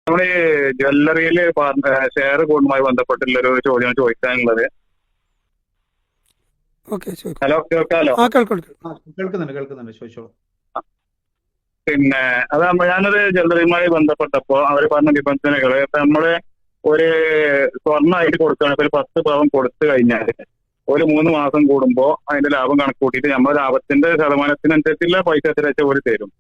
നമ്മുടെ ഈ ജ്വല്ലറിയില് ഷെയർ കൂടുമായി ബന്ധപ്പെട്ടുള്ള ഒരു ചോദ്യം ചോദിക്കാനുള്ളത്. ഓക്കെ, ചോദിക്കും. ഹലോ, കേൾക്കാലോ? ആ, കേൾക്കാം. കേൾക്കുന്നുണ്ട്, ചോദിച്ചോളൂ. പിന്നെ ഞാനൊരു ജ്വല്ലറിയുമായി ബന്ധപ്പെട്ടപ്പോ അവര് പറഞ്ഞ നിബന്ധനകള് ഇപ്പൊ നമ്മള് ഒരു സ്വർണ്ണമായിട്ട് കൊടുക്കുകയാണ്. ഇപ്പൊ ഒരു 10 പവൻ കൊടുത്തു കഴിഞ്ഞാൽ ഒരു 3 മാസം കൂടുമ്പോ അതിന്റെ ലാഭം കണക്ക് കൂട്ടിയിട്ട് നമ്മുടെ ലാഭത്തിന്റെ ശതമാനത്തിനനുസരിച്ചുള്ള പൈസ എത്ര ഒരു തരും.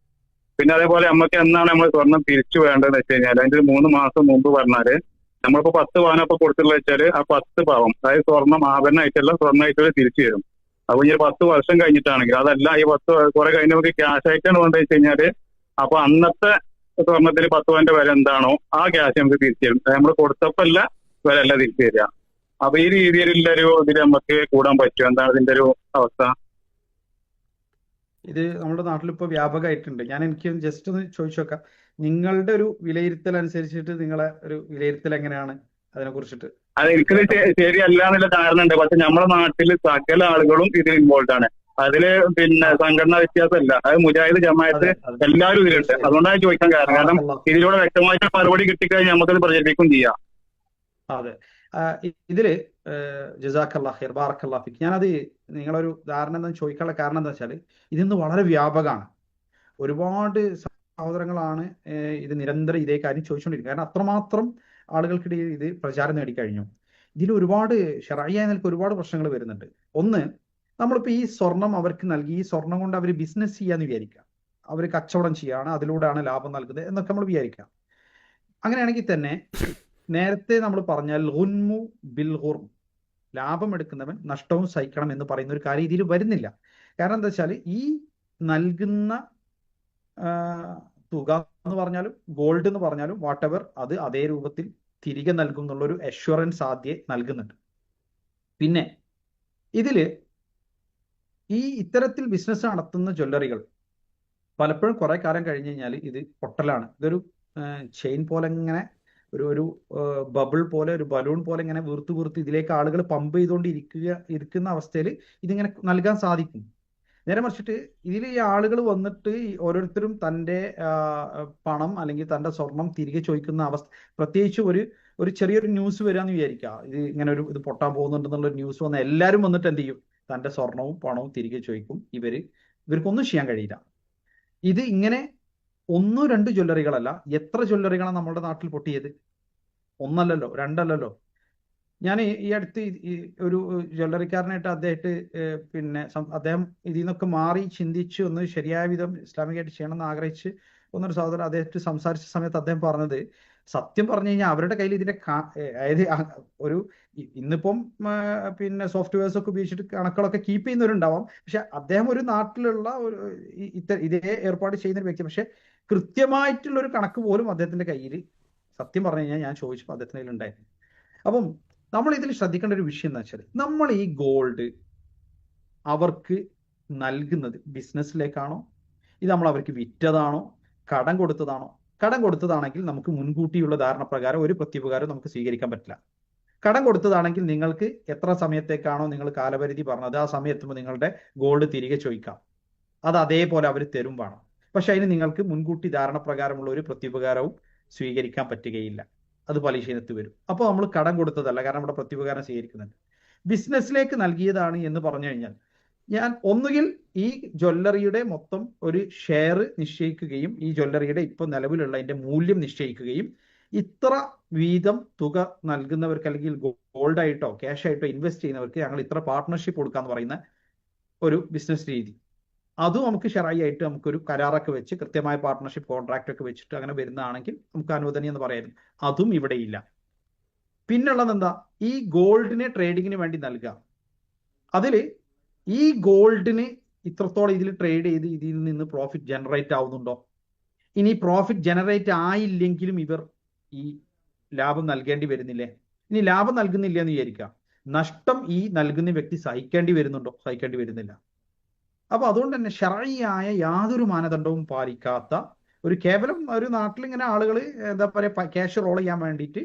പിന്നെ അതേപോലെ നമുക്ക് എന്നാണ് നമ്മൾ സ്വർണം തിരിച്ചു വേണ്ടതെന്ന് വെച്ച് കഴിഞ്ഞാൽ അതിന്റെ ഒരു 3 മാസം മുമ്പ് പറഞ്ഞാല് നമ്മളിപ്പോ 10 പവനം ഇപ്പൊ കൊടുത്തുള്ള വെച്ചാല് ആ 10 പവൻ അതായത് സ്വർണം ആഭരണമായിട്ടുള്ള സ്വർണ്ണമായിട്ടുള്ള തിരിച്ചു തരും. അപ്പൊ ഈ 10 വർഷം കഴിഞ്ഞിട്ടാണെങ്കിൽ അതല്ല ഈ 10 കുറെ കഴിഞ്ഞ് നമുക്ക് ക്യാഷ് ആയിട്ടാണ് വേണ്ടത് വെച്ച് കഴിഞ്ഞാല് അപ്പൊ അന്നത്തെ സ്വർണത്തിന് 10 പവന്റെ വില എന്താണോ ആ ക്യാഷ് നമുക്ക് തിരിച്ചു തരും. നമ്മൾ കൊടുത്തപ്പല്ല വില അല്ല തിരിച്ചു തരിക. അപ്പൊ ഈ രീതിയിലുള്ള ഒരു ഇതിൽ നമുക്ക് കൂടാൻ പറ്റും. എന്താണ് ഇതിന്റെ ഒരു അവസ്ഥ? ഇത് നമ്മുടെ നാട്ടിൽ ഇപ്പോൾ വ്യാപകമായിട്ടുണ്ട്. എനിക്ക് ജസ്റ്റ് ഒന്ന് ചോദിച്ചു നോക്കാം, നിങ്ങളുടെ ഒരു വിലയിരുത്തൽ അനുസരിച്ചിട്ട് നിങ്ങളെ ഒരു വിലയിരുത്തൽ എങ്ങനെയാണ് അതിനെ കുറിച്ചിട്ട്? അത് എനിക്കത് ശരിയല്ല എന്നുള്ള ധാരണ. പക്ഷെ നമ്മുടെ നാട്ടിൽ സകല ആളുകളും ഇതിൽ ഇൻവോൾവ് ആണ്. അതില് പിന്നെ സംഘടനാ വ്യത്യാസമല്ല, അത് മുജാഹിദ് ജമാഅത്ത് എല്ലാവരും ഇതിലുണ്ട്. അതുകൊണ്ടാണ് ചോദിക്കാൻ കാരണം. കാരണം ഇതിലൂടെ വ്യക്തമായിട്ട് മറുപടി കിട്ടിക്കഴിഞ്ഞാൽ നമുക്കത് പ്രചരിപ്പിക്കും ചെയ്യാം. അതെ, ഇതില് ജസാഖല്ലാ ഖൈർ, ബാറക്കല്ലാ ഫിക്. ഞാനത് നിങ്ങളൊരു ധാരണ എന്താ ചോദിക്കാനുള്ള കാരണം എന്താ വെച്ചാൽ ഇതിന്ന് വളരെ വ്യാപകമാണ്. ഒരുപാട് സഹോദരങ്ങളാണ് ഇത് നിരന്തരം ഇതേ കാര്യം ചോദിച്ചുകൊണ്ടിരിക്കുന്നത്. കാരണം അത്രമാത്രം ആളുകൾക്കിടയിൽ ഇത് പ്രചാരം നേടിക്കഴിഞ്ഞു. ഇതിൽ ഒരുപാട് ശരഈയായ നിലക്ക് ഒരുപാട് പ്രശ്നങ്ങൾ വരുന്നുണ്ട്. ഒന്ന്, നമ്മളിപ്പോ ഈ സ്വർണം അവർക്ക് നൽകി ഈ സ്വർണം കൊണ്ട് അവർ ബിസിനസ് ചെയ്യാന്ന് വിചാരിക്കാം, അവർ കച്ചവടം ചെയ്യാണ്, അതിലൂടെയാണ് ലാഭം നൽകുന്നത് എന്നൊക്കെ നമ്മൾ വിചാരിക്കാം. അങ്ങനെയാണെങ്കിൽ തന്നെ നേരത്തെ നമ്മൾ പറഞ്ഞാൽ ഗുൻമു ബിൽ ഗുർം, ലാഭം എടുക്കുന്നവൻ നഷ്ടവും സഹിക്കണം എന്ന് പറയുന്ന ഒരു കാര്യം ഇതിൽ വരുന്നില്ല. കാരണം എന്താ വെച്ചാൽ ഈ നൽകുന്ന തുക എന്ന് പറഞ്ഞാലും ഗോൾഡ് എന്ന് പറഞ്ഞാലും വാട്ട് എവർ, അത് അതേ രൂപത്തിൽ തിരികെ നൽകും എന്നുള്ളൊരു അഷ്വറൻസ് ആദ്യം നൽകുന്നുണ്ട്. പിന്നെ ഇതില് ഇത്തരത്തിൽ ബിസിനസ് നടത്തുന്ന ജ്വല്ലറികൾ പലപ്പോഴും കുറെ കാലം കഴിഞ്ഞ് കഴിഞ്ഞാൽ ഇത് പൊട്ടലാണ്. ഇതൊരു ചെയിൻ പോലെ ഇങ്ങനെ ഒരു ബബിൾ പോലെ, ഒരു ബലൂൺ പോലെ ഇങ്ങനെ വീർത്ത് ഇതിലേക്ക് ആളുകൾ പമ്പ് ചെയ്തുകൊണ്ട് ഇരിക്കുന്ന അവസ്ഥയിൽ ഇതിങ്ങനെ നൽകാൻ സാധിക്കും. നേരെ മറിച്ചിട്ട് ഇതിൽ ഈ ആളുകൾ വന്നിട്ട് ഓരോരുത്തരും തൻ്റെ പണം അല്ലെങ്കിൽ തൻ്റെ സ്വർണം തിരികെ ചോദിക്കുന്ന അവസ്ഥ, പ്രത്യേകിച്ച് ഒരു ചെറിയൊരു ന്യൂസ് വരാന്ന് വിചാരിക്കുക, ഇത് ഇങ്ങനെ ഇത് പൊട്ടാൻ പോകുന്നുണ്ടെന്നുള്ളൊരു ന്യൂസ് വന്ന എല്ലാവരും വന്നിട്ട് എന്ത് ചെയ്യും, തൻ്റെ സ്വർണവും പണവും തിരികെ ചോദിക്കും. ഇവർക്കൊന്നും ചെയ്യാൻ കഴിയില്ല. ഇത് ഇങ്ങനെ 1-2 ജ്വല്ലറികളല്ല, എത്ര ജ്വല്ലറികളാണ് നമ്മുടെ നാട്ടിൽ പൊട്ടിയത്? ഒന്നല്ലല്ലോ, രണ്ടല്ലല്ലോ. ഞാൻ ഈ അടുത്ത് ഒരു ജ്വല്ലറിക്കാരനായിട്ട് അദ്ദേഹം ഇതിൽ നിന്നൊക്കെ മാറി ചിന്തിച്ച് ഒന്ന് ശരിയായ വിധം ഇസ്ലാമികമായിട്ട് ചെയ്യണമെന്ന് ആഗ്രഹിച്ച് ഒന്നൊരു സഹോദരൻ അദ്ദേഹത്തെ സംസാരിച്ച സമയത്ത് അദ്ദേഹം പറഞ്ഞത്, സത്യം പറഞ്ഞു കഴിഞ്ഞാൽ അവരുടെ കയ്യിൽ ഇതിന്റെ അതായത് ഇന്നിപ്പം സോഫ്റ്റ്വെയർസ് ഒക്കെ ഉപയോഗിച്ചിട്ട് കണക്കുകളൊക്കെ കീപ്പ് ചെയ്യുന്നവരുണ്ടാവാം. പക്ഷെ അദ്ദേഹം ഒരു നാട്ടിലുള്ള ഇതേ ഏർപ്പാട് ചെയ്യുന്ന ഒരു വ്യക്തി. പക്ഷെ കൃത്യമായിട്ടുള്ള ഒരു കണക്ക് പോലും അദ്ദേഹത്തിന്റെ കയ്യിൽ സത്യം പറഞ്ഞു കഴിഞ്ഞാൽ ഞാൻ ചോദിച്ചപ്പോൾ അദ്ദേഹത്തിന്റെ കയ്യിൽ ഉണ്ടായിരുന്നു. അപ്പം നമ്മൾ ഇതിൽ ശ്രദ്ധിക്കേണ്ട ഒരു വിഷയം എന്താ വെച്ചാൽ, നമ്മൾ ഈ ഗോൾഡ് അവർക്ക് നൽകുന്നത് ബിസിനസ്സിലേക്കാണോ, ഇത് നമ്മൾ അവർക്ക് വിറ്റതാണോ, കടം കൊടുത്തതാണോ? കടം കൊടുത്തതാണെങ്കിൽ നമുക്ക് മുൻകൂട്ടിയുള്ള ധാരണ പ്രകാരം ഒരു പ്രത്യുപകാരം നമുക്ക് സ്വീകരിക്കാൻ പറ്റില്ല. കടം കൊടുത്തതാണെങ്കിൽ നിങ്ങൾക്ക് എത്ര സമയത്തേക്കാണോ നിങ്ങൾ കാലപരിധി പറഞ്ഞത് ആ സമയത്തുമ്പോൾ നിങ്ങളുടെ ഗോൾഡ് തിരികെ ചോദിക്കാം, അത് അതേപോലെ അവർ തരും വേണം. പക്ഷെ അതിന് നിങ്ങൾക്ക് മുൻകൂട്ടി ധാരണ പ്രകാരമുള്ള ഒരു പ്രത്യുപകാരവും സ്വീകരിക്കാൻ പറ്റുകയില്ല, അത് പലിശയിനത്ത് വരും. അപ്പോൾ നമ്മൾ കടം കൊടുത്തതല്ല, കാരണം നമ്മുടെ പ്രത്യുപകാരം സ്വീകരിക്കുന്നുണ്ട്. ബിസിനസ്സിലേക്ക് നൽകിയതാണ് എന്ന് പറഞ്ഞു കഴിഞ്ഞാൽ ഞാൻ ഒന്നുകിൽ ഈ ജ്വല്ലറിയുടെ മൊത്തം ഒരു ഷെയർ നിശ്ചയിക്കുകയും ഈ ജ്വല്ലറിയുടെ ഇപ്പോൾ നിലവിലുള്ള അതിന്റെ മൂല്യം നിശ്ചയിക്കുകയും ഇത്ര വീതം തുക നൽകുന്നവർക്ക് അല്ലെങ്കിൽ ഗോൾഡായിട്ടോ ക്യാഷ് ആയിട്ടോ ഇൻവെസ്റ്റ് ചെയ്യുന്നവർക്ക് ഞങ്ങൾ ഇത്ര പാർട്ട്ണർഷിപ്പ് കൊടുക്കാന്ന് പറയുന്ന ഒരു ബിസിനസ് രീതി, അതും നമുക്ക് ശരഈയായിട്ട് നമുക്കൊരു കരാറൊക്കെ വെച്ച് കൃത്യമായ പാർട്ട്ണർഷിപ്പ് കോൺട്രാക്ട് ഒക്കെ വെച്ചിട്ട് അങ്ങനെ വരുന്നതാണെങ്കിൽ നമുക്ക് അനുവദനീയം എന്ന് പറയായിരുന്നു. അതും ഇവിടെ ഇല്ല. പിന്നുള്ളത് എന്താ, ഈ ഗോൾഡിനെ ട്രേഡിങ്ങിന് വേണ്ടി നൽകുക. അതില് ഈ ഗോൾഡിന് ഇത്രത്തോളം ഇതിൽ ട്രേഡ് ചെയ്ത് ഇതിൽ നിന്ന് പ്രോഫിറ്റ് ജനറേറ്റ് ആവുന്നുണ്ടോ? ഇനി പ്രോഫിറ്റ് ജനറേറ്റ് ആയില്ലെങ്കിലും ഇവർ ഈ ലാഭം നൽകേണ്ടി വരുന്നില്ലേ? ഇനി ലാഭം നൽകുന്നില്ല എന്ന് വിചാരിക്കുക, നഷ്ടം ഈ നൽകുന്ന വ്യക്തി സഹിക്കേണ്ടി വരുന്നുണ്ടോ? സഹിക്കേണ്ടി വരുന്നില്ല. അപ്പൊ അതുകൊണ്ട് തന്നെ ശരഈയായ യാതൊരു മാനദണ്ഡവും പാലിക്കാത്ത കേവലം ഒരു നാട്ടിൽ ഇങ്ങനെ ആളുകൾ എന്താ പറയുക, ക്യാഷ് റോൾ ചെയ്യാൻ വേണ്ടിയിട്ട്,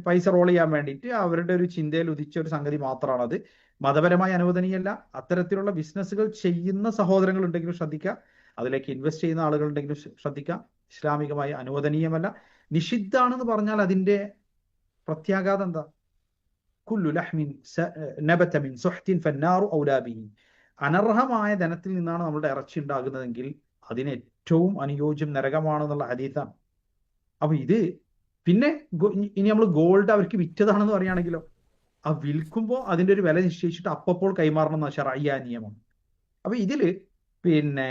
പൈസ റോൾ ചെയ്യാൻ വേണ്ടിയിട്ട് അവരുടെ ഒരു ചിന്തയിൽ ഉദിച്ച ഒരു സംഗതി മാത്രമാണത്. മതപരമായി അനുവദനീയമല്ല. അത്തരത്തിലുള്ള ബിസിനസ്സുകൾ ചെയ്യുന്ന സഹോദരങ്ങൾ ഉണ്ടെങ്കിലും ശ്രദ്ധിക്കുക, അതിലേക്ക് ഇൻവെസ്റ്റ് ചെയ്യുന്ന ആളുകൾ ഉണ്ടെങ്കിലും ശ്രദ്ധിക്കുക. ഇസ്ലാമികമായി അനുവദനീയമല്ല. നിഷിദ്ധാണെന്ന് പറഞ്ഞാൽ അതിന്റെ പ്രത്യാഘാതം എന്താ? കുല്ലു ലഹ്മിൻ നബത മിൻ സുഹ്തിൻ ഫന്നാറു ഔലാ ബിഹി. അനർഹമായ ധനത്തിൽ നിന്നാണ് നമ്മുടെ ഇറച്ചി ഉണ്ടാകുന്നതെങ്കിൽ അതിന് ഏറ്റവും അനുയോജ്യം നരകമാണെന്നുള്ള ഹദീസാണ്. അപ്പൊ ഇത് പിന്നെ ഇനി നമ്മൾ ഗോൾഡ് അവർക്ക് വിറ്റതാണെന്ന് പറയുകയാണെങ്കിലോ, ആ വിൽക്കുമ്പോൾ അതിന്റെ ഒരു വില നിശ്ചയിച്ചിട്ട് അപ്പോൾ കൈമാറണം എന്ന ശർഈയ നിയമം. അപ്പൊ ഇതില് പിന്നെ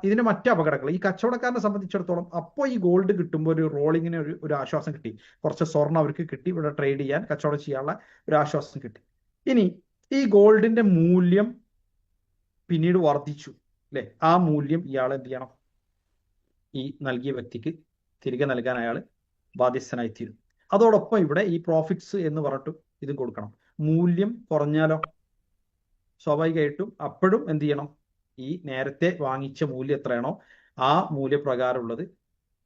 ഇതിന്റെ മറ്റു അപകടങ്ങൾ ഈ കച്ചവടക്കാരനെ സംബന്ധിച്ചിടത്തോളം അപ്പോൾ ഈ ഗോൾഡ് കിട്ടുമ്പോൾ ഒരു റോളിങ്ങിന് ഒരു ആശ്വാസം കിട്ടി, കുറച്ച് സ്വർണ്ണം അവർക്ക് കിട്ടി, ഇവിടെ ട്രേഡ് ചെയ്യാൻ കച്ചവടം ചെയ്യാനുള്ള ഒരു ആശ്വാസം കിട്ടി. ഇനി ഈ ഗോൾഡിന്റെ മൂല്യം പിന്നീട് വർദ്ധിച്ചു അല്ലെ, ആ മൂല്യം ഇയാൾ എന്ത് ചെയ്യണം? ഈ നൽകിയ വ്യക്തിക്ക് തിരികെ നൽകാൻ അയാൾ ബാധ്യസ്ഥനായി തീരും. അതോടൊപ്പം ഇവിടെ ഈ പ്രോഫിറ്റ്സ് എന്ന് പറഞ്ഞിട്ട് ഇതും കൊടുക്കണം. മൂല്യം കുറഞ്ഞാലോ സ്വാഭാവികമായിട്ടും അപ്പോഴും എന്ത് ചെയ്യണം? ഈ നേരത്തെ വാങ്ങിച്ച മൂല്യം എത്രയാണോ ആ മൂല്യപ്രകാരമുള്ളത്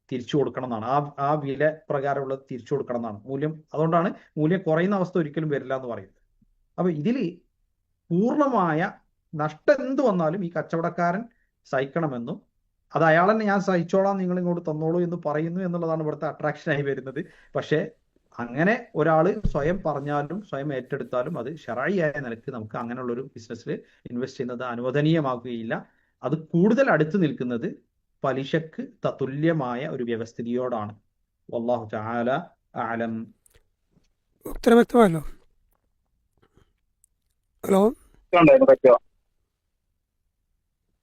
തിരിച്ചു കൊടുക്കണം എന്നാണ്. ആ വില പ്രകാരമുള്ളത് തിരിച്ചു കൊടുക്കണം എന്നാണ് മൂല്യം. അതുകൊണ്ടാണ് മൂല്യം കുറയുന്ന അവസ്ഥ ഒരിക്കലും വരില്ല എന്ന് പറയുന്നത്. അപ്പൊ ഇതില് പൂർണ്ണമായ നഷ്ടം എന്ത് വന്നാലും ഈ കച്ചവടക്കാരൻ സഹിക്കണമെന്നും അത് അയാൾ തന്നെ ഞാൻ സഹിച്ചോളാം നിങ്ങൾ ഇങ്ങോട്ട് തന്നോളൂ എന്ന് പറയുന്നു എന്നുള്ളതാണ് ഇവിടുത്തെ അട്രാക്ഷനായി വരുന്നത്. പക്ഷെ അങ്ങനെ ഒരാൾ സ്വയം പറഞ്ഞാലും സ്വയം ഏറ്റെടുത്താലും അത് ശർഈയായ നിലക്ക് നമുക്ക് അങ്ങനെയുള്ള ഒരു ബിസിനസ്സിൽ ഇൻവെസ്റ്റ് ചെയ്യുന്നത് അനുവദനീയമാകുകയില്ല. അത് കൂടുതൽ അടുത്ത് നിൽക്കുന്നത് പലിശക്ക് തുല്യമായ ഒരു വ്യവസ്ഥിതിയോടാണ്. വല്ലാഹു തആല അഅലം. ഉത്തരം വ്യക്തമല്ലോ. ഹലോ പറ്റുമോ?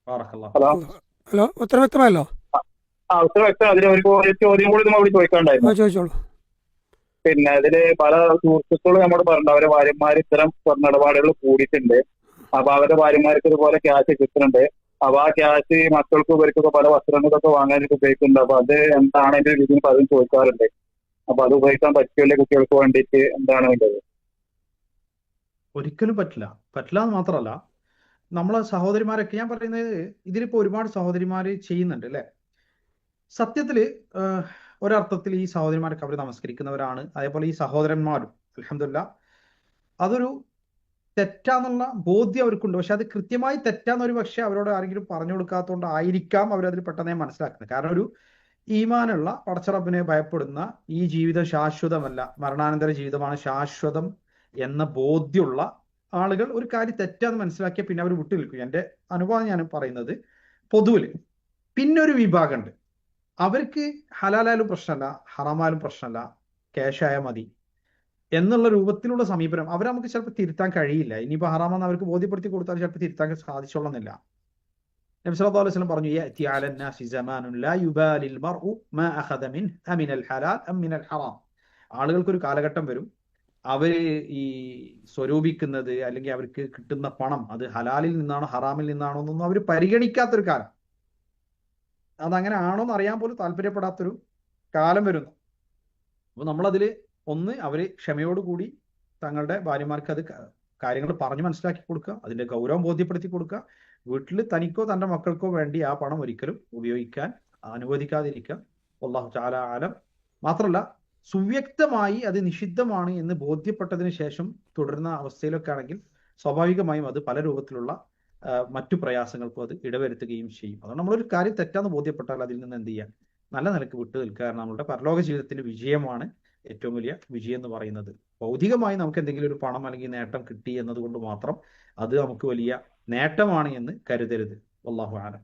ബാറക്കല്ലാഹു. ഹലോ ഹലോ ഉത്തരം വ്യക്തമല്ലോ. ഉത്തരം വ്യക്തം. അതിന് ഒരു ചോദ്യം കൂടി നമ്മൾ ചോദിക്കാണ്ടായിരുന്നു. ചോദിച്ചോളൂ. പിന്നെ ഇതില് പല സുഹൃത്തുക്കളും നമ്മോട് പറഞ്ഞു അവരെ ഭാര്യമാർ ഇത്തരം സ്വർണ്ണടപാടുകൾ കൂടിയിട്ടുണ്ട്. അപ്പൊ അവരുടെ ഭാര്യമാർക്ക് ഇതുപോലെ ക്യാഷ് കിട്ടുന്നുണ്ട്. അപ്പൊ ആ ക്യാഷ് മക്കൾക്കും ഇവർക്കൊക്കെ പല വസ്ത്രങ്ങളൊക്കെ വാങ്ങാനൊക്കെ ഉപയോഗിക്കുന്നുണ്ട്. അപ്പൊ അത് എന്താണ് അതിന്റെ രീതിയിൽ പലരും ചോദിക്കാറുണ്ട്. അപ്പൊ അത് ഉപയോഗിക്കാൻ പറ്റില്ല കുട്ടികൾക്ക് വേണ്ടിയിട്ട് എന്താണ് വേണ്ടത്? ഒരിക്കലും പറ്റില്ല. പറ്റില്ല എന്ന് മാത്രമല്ല, നമ്മളെ സഹോദരിമാരൊക്കെ ഞാൻ പറയുന്നത് ഇതിലിപ്പോ ഒരുപാട് സഹോദരിമാര് ചെയ്യുന്നുണ്ട് അല്ലെ. സത്യത്തില് ഒരർത്ഥത്തിൽ ഈ സഹോദരിമാരൊക്കെ അവർ നമസ്കരിക്കുന്നവരാണ്. അതേപോലെ ഈ സഹോദരന്മാരും അൽഹംദുലില്ലാ അതൊരു തെറ്റാന്നുള്ള ബോധ്യം അവർക്കുണ്ട്. പക്ഷെ അത് കൃത്യമായി തെറ്റാന്ന് ഒരു പക്ഷെ അവരോട് ആരെങ്കിലും പറഞ്ഞു കൊടുക്കാത്തതുകൊണ്ട് ആയിരിക്കാം അവരതിൽ പെട്ടെന്നേ മനസ്സിലാക്കുന്നത്. കാരണം ഒരു ഈമാനുള്ള പടച്ചറബിനെ ഭയപ്പെടുന്ന ഈ ജീവിതം ശാശ്വതമല്ല, മരണാനന്തര ജീവിതമാണ് ശാശ്വതം എന്ന ബോധ്യമുള്ള ആളുകൾ ഒരു കാര്യം തെറ്റാന്ന് മനസ്സിലാക്കിയ പിന്നെ അവർ വിട്ടു നിൽക്കും. എൻ്റെ അനുഭവം ഞാൻ പറയുന്നത് പൊതുവില്. പിന്നെ ഒരു വിഭാഗമുണ്ട്, അവർക്ക് ഹലാലായാലും പ്രശ്നമല്ല ഹറാമായാലും പ്രശ്നമല്ല, ക്യാഷായാൽ മതി എന്നുള്ള രൂപത്തിലുള്ള സമീപനം അവർ നമുക്ക് ചിലപ്പോൾ തിരുത്താൻ കഴിയില്ല. ഇനിയിപ്പോൾ ഹറാമെന്ന് അവർക്ക് ബോധ്യപ്പെടുത്തി കൊടുത്താൽ ചിലപ്പോൾ തിരുത്താൻ സാധിച്ചോളുന്നില്ല. നബി സല്ലല്ലാഹു അലൈഹി വസല്ലം പറഞ്ഞു, യഅതി അലൻ നാസി സമാനുൻ ലാ യുബാലിൽ മർഉ മാ അഖദ മിൻഹു അമിനൽ ഹലാൽ അം മിനൽ ഹറാം. ആളുകൾക്കൊരു കാലഘട്ടം വരും, അവര് ഈ സ്വരൂപിക്കുന്നത് അല്ലെങ്കിൽ അവർക്ക് കിട്ടുന്ന പണം അത് ഹലാലിൽ നിന്നാണോ ഹറാമിൽ നിന്നാണോ എന്നൊന്നും അവർ പരിഗണിക്കാത്തൊരു കാലം. അതങ്ങനെ ആണോന്ന് അറിയാൻ പോലും താല്പര്യപ്പെടാത്തൊരു കാലം വരുന്നു. അപ്പൊ നമ്മളതിൽ ഒന്ന് അവര് ക്ഷമയോടുകൂടി തങ്ങളുടെ ഭാര്യമാർക്ക് അത് കാര്യങ്ങൾ പറഞ്ഞു മനസ്സിലാക്കി കൊടുക്കുക, അതിന്റെ ഗൗരവം ബോധ്യപ്പെടുത്തി കൊടുക്കുക. വീട്ടിൽ തനിക്കോ തന്റെ മക്കൾക്കോ വേണ്ടി ആ പണം ഒരിക്കലും ഉപയോഗിക്കാൻ അനുവദിക്കാതിരിക്കുക. വല്ലാഹു തആല ആലം. മാത്രമല്ല സുവ്യക്തമായി അത് നിഷിദ്ധമാണ് എന്ന് ബോധ്യപ്പെട്ടതിന് ശേഷം തുടരുന്ന അവസ്ഥയിലൊക്കെ ആണെങ്കിൽ സ്വാഭാവികമായും അത് പല രൂപത്തിലുള്ള മറ്റു പ്രയാസങ്ങൾക്കും അത് ഇടവരുത്തുകയും ചെയ്യും. അതുകൊണ്ട് നമ്മളൊരു കാര്യം തെറ്റാന്ന് ബോധ്യപ്പെട്ടാൽ അതിൽ നിന്ന് എന്ത് ചെയ്യാൻ നല്ല നിലക്ക് വിട്ടു നിൽക്കുക. കാരണം നമ്മുടെ പരലോക ജീവിതത്തിന്റെ വിജയമാണ് ഏറ്റവും വലിയ വിജയം എന്ന് പറയുന്നത്. ഭൗതികമായി നമുക്ക് എന്തെങ്കിലും ഒരു പണം അല്ലെങ്കിൽ നേട്ടം കിട്ടി എന്നതുകൊണ്ട് മാത്രം അത് നമുക്ക് വലിയ നേട്ടമാണ് എന്ന് കരുതരുത്. വല്ലാഹു ആലം.